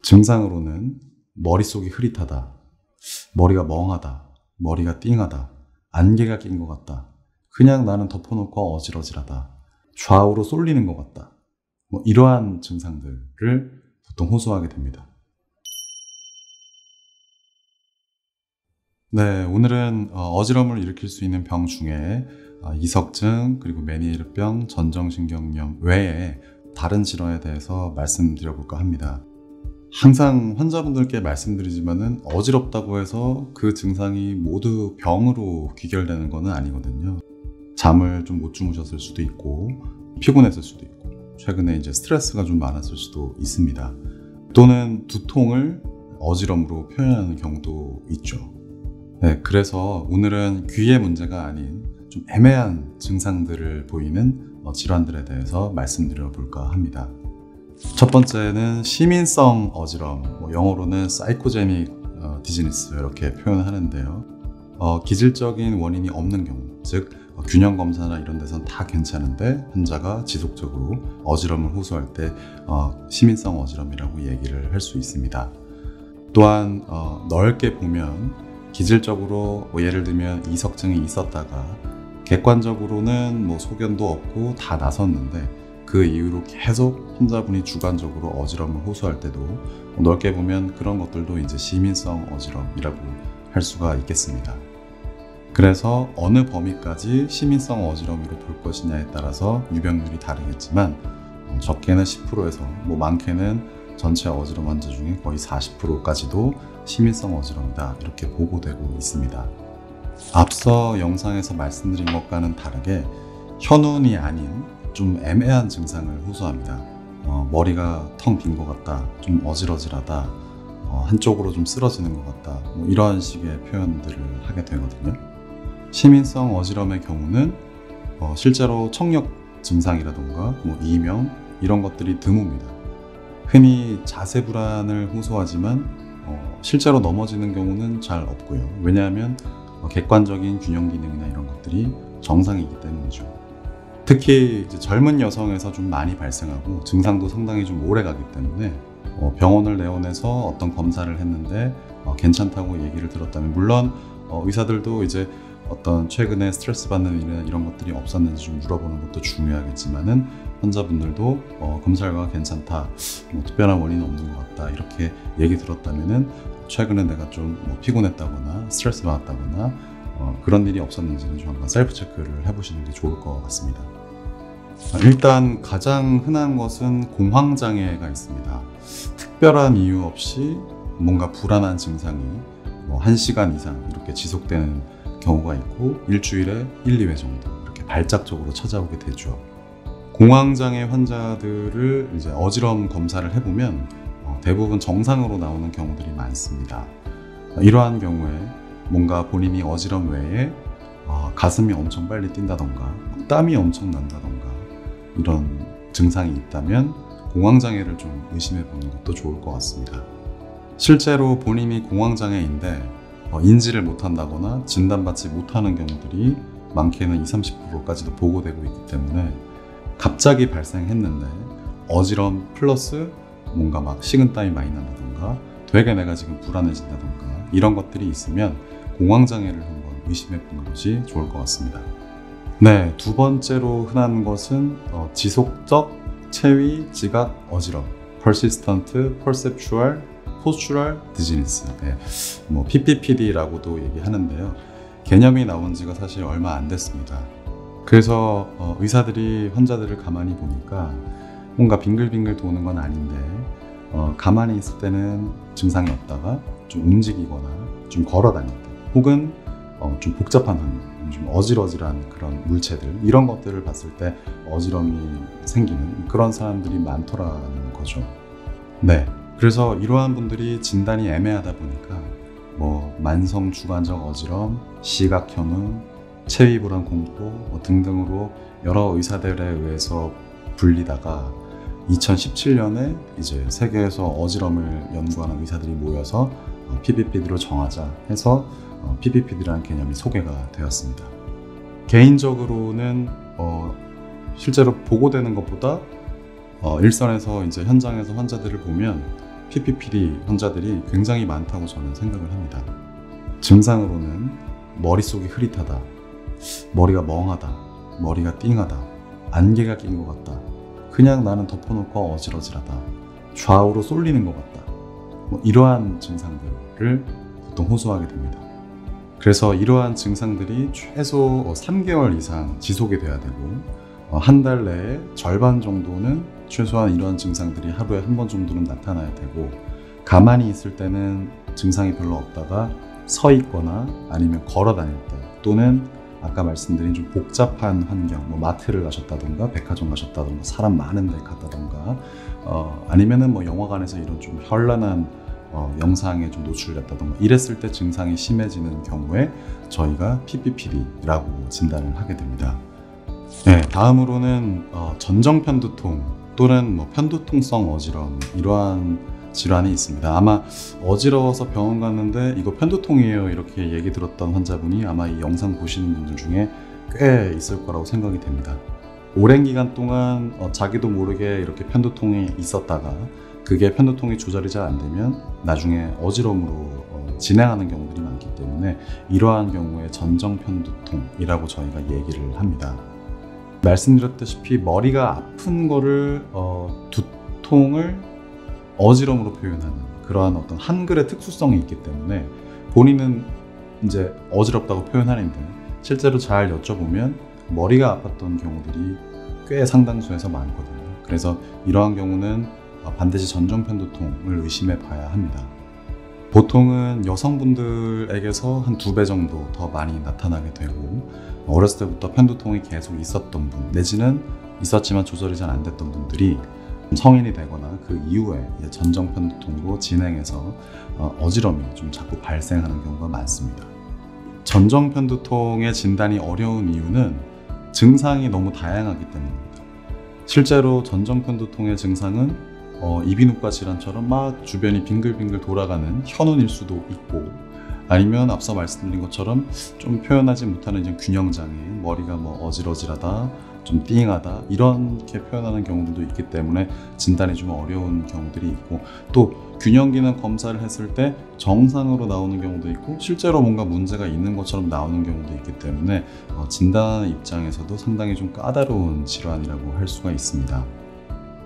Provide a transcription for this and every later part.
증상으로는 머릿속이 흐릿하다, 머리가 멍하다, 머리가 띵하다, 안개가 낀 것 같다, 그냥 나는 덮어놓고 어질어질하다, 좌우로 쏠리는 것 같다, 이러한 증상들을 보통 호소하게 됩니다. 네, 오늘은 어지럼을 일으킬 수 있는 병 중에 이석증, 그리고 메니에르병, 전정신경염 외에 다른 질환에 대해서 말씀드려볼까 합니다. 항상 환자분들께 말씀드리지만은 어지럽다고 해서 그 증상이 모두 병으로 귀결되는 것은 아니거든요. 잠을 좀 못 주무셨을 수도 있고, 피곤했을 수도 있고, 최근에 이제 스트레스가 좀 많았을 수도 있습니다. 또는 두통을 어지럼으로 표현하는 경우도 있죠. 네, 그래서 오늘은 귀의 문제가 아닌 좀 애매한 증상들을 보이는 질환들에 대해서 말씀드려 볼까 합니다. 첫 번째는 시민성 어지럼, 영어로는 사이코제닉 디지니스 이렇게 표현하는데요. 기질적인 원인이 없는 경우, 즉 균형 검사나 이런 데선 다 괜찮은데 환자가 지속적으로 어지럼을 호소할 때 시민성 어지럼이라고 얘기를 할 수 있습니다. 또한 넓게 보면 기질적으로 예를 들면 이석증이 있었다가 객관적으로는 소견도 없고 다 나섰는데 그 이후로 계속 환자분이 주관적으로 어지럼을 호소할 때도 넓게 보면 그런 것들도 이제 시민성 어지럼이라고 할 수가 있겠습니다. 그래서 어느 범위까지 시민성 어지럼으로 볼 것이냐에 따라서 유병률이 다르겠지만 적게는 10%에서 많게는 전체 어지럼 환자 중에 거의 40%까지도 시민성 어지럼이다 이렇게 보고되고 있습니다. 앞서 영상에서 말씀드린 것과는 다르게 현운이 아닌 좀 애매한 증상을 호소합니다. 머리가 텅 빈 것 같다, 좀 어질어질하다, 한쪽으로 좀 쓰러지는 것 같다, 이러한 식의 표현들을 하게 되거든요. 시민성 어지럼의 경우는 실제로 청력 증상이라던가 이명 이런 것들이 드뭅니다. 흔히 자세 불안을 호소하지만 실제로 넘어지는 경우는 잘 없고요. 왜냐하면 객관적인 균형 기능이나 이런 것들이 정상이기 때문이죠. 특히 이제 젊은 여성에서 좀 많이 발생하고 증상도 상당히 좀 오래 가기 때문에 병원을 내원해서 어떤 검사를 했는데 괜찮다고 얘기를 들었다면, 물론 의사들도 이제 어떤 최근에 스트레스 받는 일이나 이런 것들이 없었는지 좀 물어보는 것도 중요하겠지만은 환자분들도 검사 결과가 괜찮다, 특별한 원인은 없는 것 같다 이렇게 얘기 들었다면은 최근에 내가 좀 피곤했다거나 스트레스 받았다거나 그런 일이 없었는지는 좀 한번 셀프 체크를 해보시는 게 좋을 것 같습니다. 일단 가장 흔한 것은 공황장애가 있습니다. 특별한 이유 없이 뭔가 불안한 증상이 1시간 이상 이렇게 지속되는 경우가 있고 일주일에 1, 2회 정도 이렇게 발작적으로 찾아오게 되죠. 공황장애 환자들을 이제 어지럼 검사를 해보면 대부분 정상으로 나오는 경우들이 많습니다. 이러한 경우에 뭔가 본인이 어지럼 외에 가슴이 엄청 빨리 뛴다던가 땀이 엄청 난다던가 이런 증상이 있다면 공황장애를 좀 의심해 보는 것도 좋을 것 같습니다. 실제로 본인이 공황장애인데 인지를 못한다거나 진단받지 못하는 경우들이 많게는 20-30%까지도 보고되고 있기 때문에 갑자기 발생했는데 어지럼 플러스 뭔가 막 식은땀이 많이 난다던가 되게 내가 지금 불안해진다던가 이런 것들이 있으면 공황장애를 한번 의심해 보는 것이 좋을 것 같습니다. 네, 두 번째로 흔한 것은 지속적 체위 지각 어지럼, Persistent Perceptual Postural Dizziness, PPPD라고도 얘기하는데요. 개념이 나온 지가 사실 얼마 안 됐습니다. 그래서 의사들이 환자들을 가만히 보니까 뭔가 빙글빙글 도는 건 아닌데 가만히 있을 때는 증상이 없다가 좀 움직이거나 좀 걸어 다닐 때 혹은 좀 복잡한 환경, 좀 어질어질한 그런 물체들 이런 것들을 봤을 때 어지럼이 생기는 그런 사람들이 많더라는 거죠. 네, 그래서 이러한 분들이 진단이 애매하다 보니까 만성 주관적 어지럼, 시각 현우, 체위 불안 공포 등등으로 여러 의사들에 의해서 불리다가 2017년에 이제 세계에서 어지럼을 연구하는 의사들이 모여서 PPPD로 정하자 해서 PPPD라는 개념이 소개가 되었습니다. 개인적으로는 실제로 보고되는 것보다 일선에서 이제 현장에서 환자들을 보면 PPPD 환자들이 굉장히 많다고 저는 생각을 합니다. 증상으로는 머릿속이 흐릿하다, 머리가 멍하다, 머리가 띵하다, 안개가 낀 것 같다, 그냥 나는 덮어놓고 어질어질하다, 좌우로 쏠리는 것 같다, 이러한 증상들을 보통 호소하게 됩니다. 그래서 이러한 증상들이 최소 3개월 이상 지속이 돼야 되고 한 달 내에 절반 정도는 최소한 이러한 증상들이 하루에 한 번 정도는 나타나야 되고, 가만히 있을 때는 증상이 별로 없다가 서 있거나 아니면 걸어 다닐 때, 또는 아까 말씀드린 좀 복잡한 환경, 마트를 가셨다던가 백화점 가셨다던가 사람 많은 데 갔다던가 아니면은 영화관에서 이런 좀 현란한 영상에 좀 노출됐다던가 이랬을 때 증상이 심해지는 경우에 저희가 PPPD라고 진단을 하게 됩니다. 네, 다음으로는 전정편두통 또는 편두통성 어지러움, 이러한 질환이 있습니다. 아마 어지러워서 병원 갔는데 이거 편두통이에요 이렇게 얘기 들었던 환자분이 아마 이 영상 보시는 분들 중에 꽤 있을 거라고 생각이 됩니다. 오랜 기간 동안 자기도 모르게 이렇게 편두통이 있었다가 그게 편두통이 조절이 잘 안 되면 나중에 어지러움으로 진행하는 경우들이 많기 때문에 이러한 경우에 전정편두통이라고 저희가 얘기를 합니다. 말씀드렸다시피 머리가 아픈 거를 두통을 어지러움으로 표현하는 그러한 어떤 한글의 특수성이 있기 때문에 본인은 이제 어지럽다고 표현하는데 실제로 잘 여쭤보면 머리가 아팠던 경우들이 꽤 상당수에서 많거든요. 그래서 이러한 경우는 반드시 전정편두통을 의심해 봐야 합니다. 보통은 여성분들에게서 한 2배 정도 더 많이 나타나게 되고, 어렸을 때부터 편두통이 계속 있었던 분 내지는 있었지만 조절이 잘 안 됐던 분들이 성인이 되거나 그 이후에 전정편두통으로 진행해서 어지러움이 좀 자꾸 발생하는 경우가 많습니다. 전정편두통의 진단이 어려운 이유는 증상이 너무 다양하기 때문입니다. 실제로 전정편두통의 증상은 이비인후과 질환처럼 막 주변이 빙글빙글 돌아가는 현운일 수도 있고, 아니면 앞서 말씀드린 것처럼 좀 표현하지 못하는 이제 균형장애, 머리가 어질어질하다, 좀 띵하다 이렇게 표현하는 경우들도 있기 때문에 진단이 좀 어려운 경우들이 있고, 또 균형기능 검사를 했을 때 정상으로 나오는 경우도 있고 실제로 뭔가 문제가 있는 것처럼 나오는 경우도 있기 때문에 진단하는 입장에서도 상당히 좀 까다로운 질환이라고 할 수가 있습니다.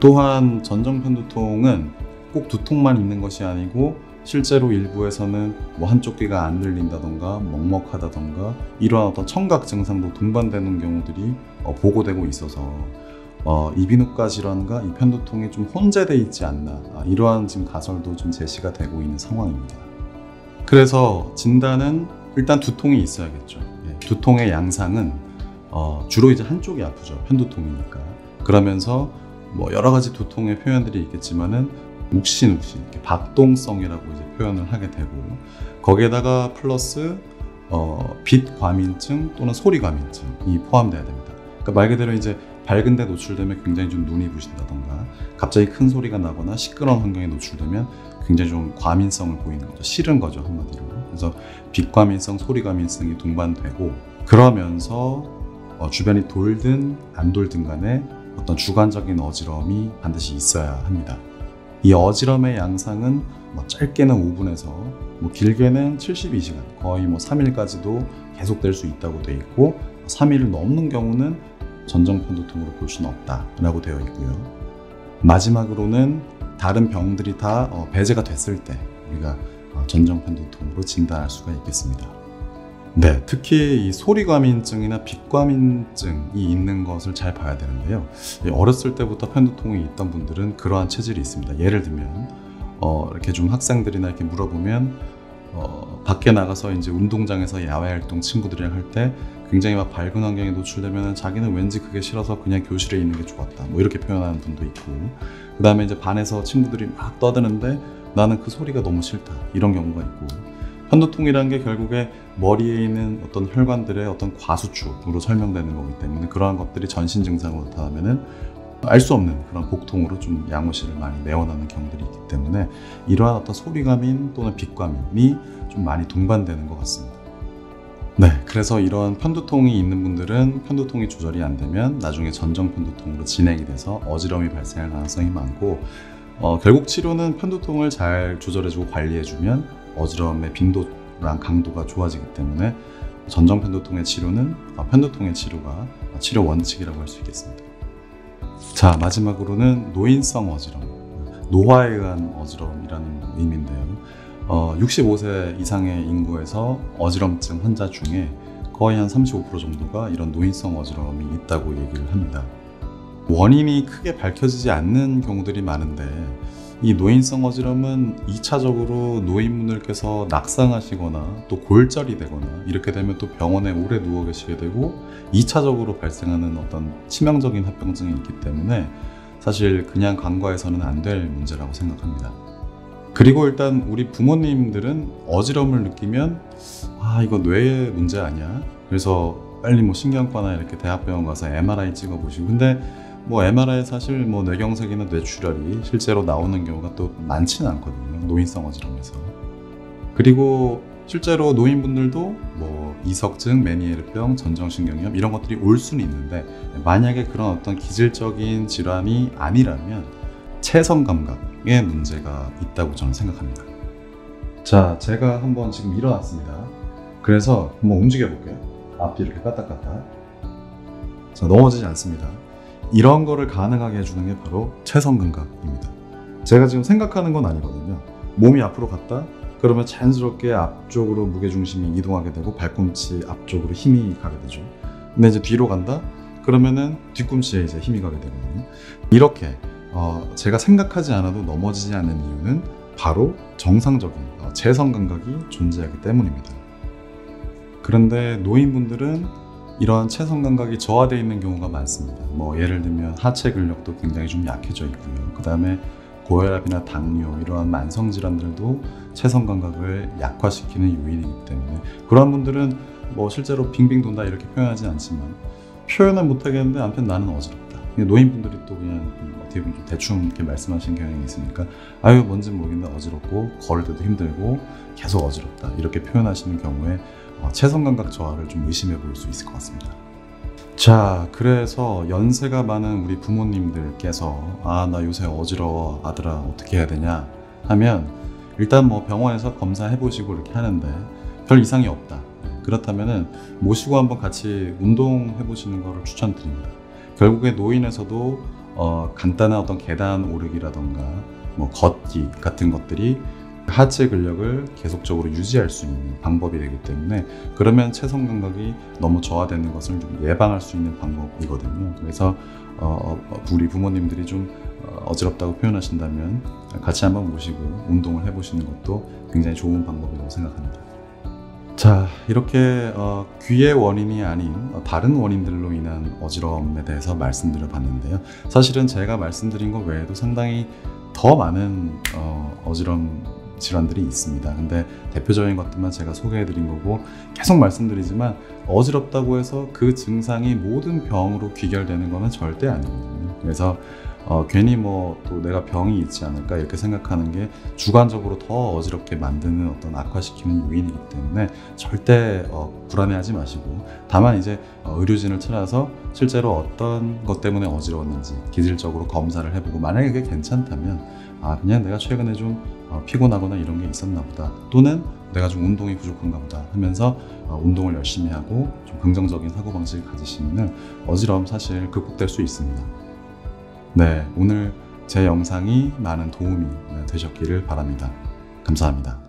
또한 전정편두통은 꼭 두통만 있는 것이 아니고 실제로 일부에서는 한쪽 귀가 안 들린다던가 먹먹하다던가 이러한 어떤 청각 증상도 동반되는 경우들이 보고되고 있어서 이비인후과 질환과 이 편두통이 좀 혼재되어 있지 않나, 이러한 지금 가설도 좀 제시가 되고 있는 상황입니다. 그래서 진단은 일단 두통이 있어야겠죠. 두통의 양상은 주로 이제 한쪽이 아프죠. 편두통이니까. 그러면서 여러 가지 두통의 표현들이 있겠지만은 욱신욱신, 이렇게 박동성이라고 이제 표현을 하게 되고, 거기에다가 플러스 빛과민증 또는 소리과민증이 포함돼야 됩니다. 그러니까 말 그대로 이제 밝은 데 노출되면 굉장히 좀 눈이 부신다던가, 갑자기 큰 소리가 나거나 시끄러운 환경에 노출되면 굉장히 좀 과민성을 보이는 거죠. 싫은 거죠, 한마디로. 그래서 빛과민성, 소리과민성이 동반되고, 그러면서 주변이 돌든 안 돌든 간에 어떤 주관적인 어지러움이 반드시 있어야 합니다. 이 어지러움의 양상은 짧게는 5분에서 길게는 72시간, 거의 3일까지도 계속될 수 있다고 되어 있고, 3일을 넘는 경우는 전정편두통으로 볼 수는 없다라고 되어 있고요. 마지막으로는 다른 병들이 다 배제가 됐을 때 우리가 전정편두통으로 진단할 수가 있겠습니다. 네, 특히 이 소리과민증이나 빛과민증이 있는 것을 잘 봐야 되는데요. 어렸을 때부터 편두통이 있던 분들은 그러한 체질이 있습니다. 예를 들면 이렇게 좀 학생들이나 이렇게 물어보면 밖에 나가서 이제 운동장에서 야외 활동 친구들이랑 할 때 굉장히 밝은 환경에 노출되면 자기는 왠지 그게 싫어서 그냥 교실에 있는 게 좋았다, 이렇게 표현하는 분도 있고, 그 다음에 이제 반에서 친구들이 막 떠드는데 나는 그 소리가 너무 싫다, 이런 경우가 있고, 편두통이라는 게 결국에 머리에 있는 어떤 혈관들의 어떤 과수축으로 설명되는 거기 때문에 그러한 것들이 전신 증상으로 나타나면은 알 수 없는 그런 복통으로 좀 양호실을 많이 내원하는 경우들이 있기 때문에 이러한 어떤 소리과민 또는 빛과민이 좀 많이 동반되는 것 같습니다. 네, 그래서 이런 편두통이 있는 분들은 편두통이 조절이 안 되면 나중에 전정편두통으로 진행이 돼서 어지러움이 발생할 가능성이 많고, 결국 치료는 편두통을 잘 조절해주고 관리해주면 어지러움의 빈도랑 강도가 좋아지기 때문에 전정 편두통의 치료는 편두통의 치료가 치료 원칙이라고 할 수 있겠습니다. 자, 마지막으로는 노인성 어지러움, 노화에 의한 어지러움이라는 의미인데요. 65세 이상의 인구에서 어지럼증 환자 중에 거의 한 35% 정도가 이런 노인성 어지러움이 있다고 얘기를 합니다. 원인이 크게 밝혀지지 않는 경우들이 많은데 이 노인성 어지럼은 2차적으로 노인분들께서 낙상하시거나 또 골절이 되거나 이렇게 되면 또 병원에 오래 누워 계시게 되고 2차적으로 발생하는 어떤 치명적인 합병증이 있기 때문에 사실 그냥 간과해서는 안 될 문제라고 생각합니다. 그리고 일단 우리 부모님들은 어지러움을 느끼면 이거 뇌의 문제 아니야? 그래서 빨리 뭐 신경과나 이렇게 대학병원 가서 MRI 찍어보시고, 근데 뭐 MRI 사실 뭐 뇌경색이나 뇌출혈이 실제로 나오는 경우가 또 많지는 않거든요. 노인성 어지럼에서. 그리고 실제로 노인분들도 뭐 이석증, 메니에르병, 전정신경염 이런 것들이 올 수는 있는데 만약에 그런 어떤 기질적인 질환이 아니라면 체성 감각에 문제가 있다고 저는 생각합니다. 자, 제가 한번 지금 일어났습니다. 그래서 한번 움직여 볼게요. 앞뒤 이렇게 까딱까딱. 자, 넘어지지 않습니다. 이런 거를 가능하게 해주는 게 바로 체성 감각입니다. 제가 지금 생각하는 건 아니거든요. 몸이 앞으로 갔다 그러면 자연스럽게 앞쪽으로 무게중심이 이동하게 되고 발꿈치 앞쪽으로 힘이 가게 되죠. 근데 이제 뒤로 간다 그러면은 뒤꿈치에 이제 힘이 가게 되거든요. 이렇게 제가 생각하지 않아도 넘어지지 않는 이유는 바로 정상적인 체성 감각이 존재하기 때문입니다. 그런데 노인분들은 이러한 체성 감각이 저하되어 있는 경우가 많습니다. 뭐 예를 들면 하체 근력도 굉장히 좀 약해져 있고요. 그 다음에 고혈압이나 당뇨 이러한 만성 질환들도 체성 감각을 약화시키는 요인이기 때문에 그런 분들은 뭐 실제로 빙빙 돈다 이렇게 표현하지 않지만 표현은 못하겠는데 한편 나는 어지럽다. 노인분들이 또 그냥 어떻게 보면 좀 대충 이렇게 말씀하시는 경향이 있으니까 뭔지 모르겠는데 어지럽고 걸을 때도 힘들고 계속 어지럽다 이렇게 표현하시는 경우에 체성 감각 저하를 좀 의심해 볼 수 있을 것 같습니다. 자, 그래서 연세가 많은 우리 부모님들께서 나 요새 어지러워 아들아 어떻게 해야 되냐 하면 일단 뭐 병원에서 검사해 보시고 이렇게 하는데 별 이상이 없다. 그렇다면은 모시고 한번 같이 운동해 보시는 거를 추천드립니다. 결국에 노인에서도 간단한 어떤 계단 오르기라던가 뭐 걷기 같은 것들이 하체 근력을 계속적으로 유지할 수 있는 방법이 되기 때문에 그러면 체성 감각이 너무 저하되는 것을 좀 예방할 수 있는 방법이거든요. 그래서 우리 부모님들이 좀 어지럽다고 표현하신다면 같이 한번 모시고 운동을 해보시는 것도 굉장히 좋은 방법이라고 생각합니다. 자, 이렇게 귀의 원인이 아닌 다른 원인들로 인한 어지러움에 대해서 말씀드려 봤는데요. 사실은 제가 말씀드린 것 외에도 상당히 더 많은 어지러움 질환들이 있습니다. 근데 대표적인 것들만 제가 소개해드린 거고 계속 말씀드리지만 어지럽다고 해서 그 증상이 모든 병으로 귀결되는 것은 절대 아니거든요. 그래서 괜히 뭐 또 내가 병이 있지 않을까 이렇게 생각하는 게 주관적으로 더 어지럽게 만드는 어떤 악화시키는 요인이기 때문에 절대 불안해하지 마시고 다만 이제 의료진을 찾아서 실제로 어떤 것 때문에 어지러웠는지 기질적으로 검사를 해보고 만약에 그게 괜찮다면 그냥 내가 최근에 좀 피곤하거나 이런 게 있었나 보다 또는 내가 좀 운동이 부족한가 보다 하면서 운동을 열심히 하고 좀 긍정적인 사고방식을 가지시면 어지러움 사실 극복될 수 있습니다. 네, 오늘 제 영상이 많은 도움이 되셨기를 바랍니다. 감사합니다.